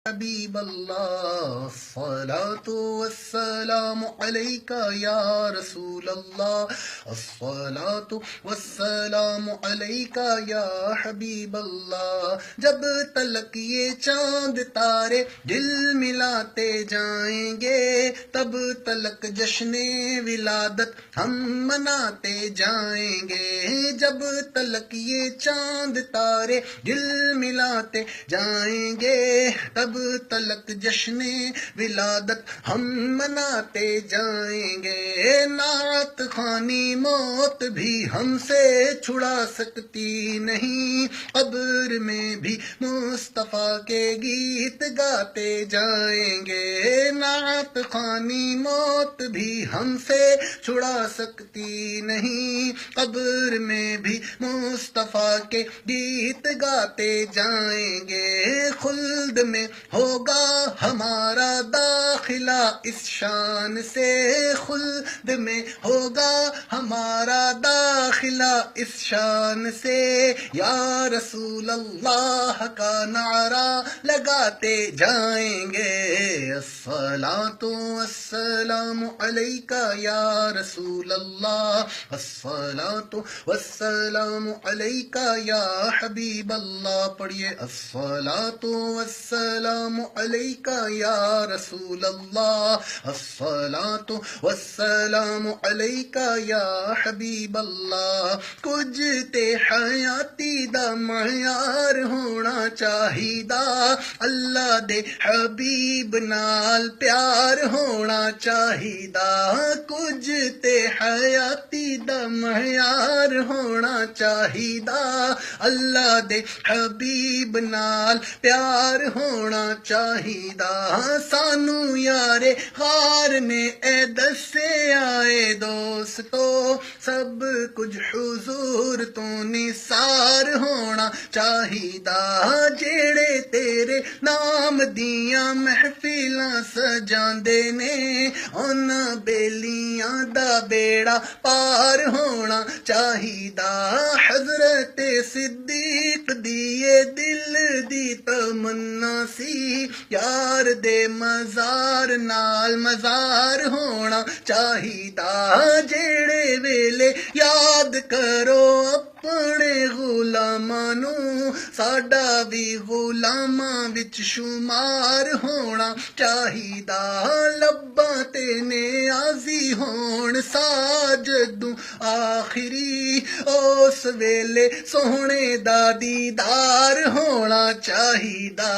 حبیب اللہ الصلاۃ والسلام علیک یا رسول اللہ الصلاۃ والسلام علیک یا حبیب اللہ. جب تلک یہ چاند تارے دل ملاتے جائیں گے تب تلک جشن ولادت ہم مناتے جائیں گے. جب تلک یہ چاند تارے دل ملاتے جائیں گے تب تلک جشن ولادت ہم مناتے جائیں گے. نعت خوانی موت بھی ہم سے چھڑا سکتی نہیں, قبر میں بھی مصطفیٰ کے گیت گاتے جائیں گے. نعت خوانی موت بھی ہم سے چھڑا سکتی نہیں, قبر میں بھی مصطفیٰ کے گیت گاتے جائیں گے. خلد میں ہوگا ہمارا داخلہ اس شان سے, خلد میں ہوگا ہمارا داخلہ اس شان سے. یا رسول اللہ کا نعرہ لگاتے جائیں گے. الصلاۃ والسلام علیک یا رسول اللہ الصلاۃ والسلام علیک یا حبیب اللہ. پڑھیے الصلاۃ والسلام علیک یا رسول اللہ الصلاۃ والسلام علیک یا حبیب اللہ. کچھ تے حیاتی دا معیار ہونا چاہیدا, اللہ دے حبیب نال پیار ہونا چاہیدا. کچھ تے حیاتی دا معیار ہونا چاہیدا, اللہ دے حبیب نال پیار ہونا چاہیدا. سانو یارے غار نے اے دسے آئے دوستو, سب کچھ حضور تو نثار ہونا چاہیدا. جیڑے تیرے نام دیاں محفلاں سجاندے نے انہاں بیلیاں دا بیڑا پار ہونا چاہیدا. حضرت صدیق دیے دل دی تمنا سی, یار دے مزار نال مزار ہونا چاہیدا. جیڑے ویلے یاد کرو اپنے غلاماں نو, ساڈا بھی غلاماں وچ شمار ہونا چاہیدا. لباں تے نیازی ہون ساجدوں آخری, اس ویلے سوہنے دا دیدار ہونا چاہیدا.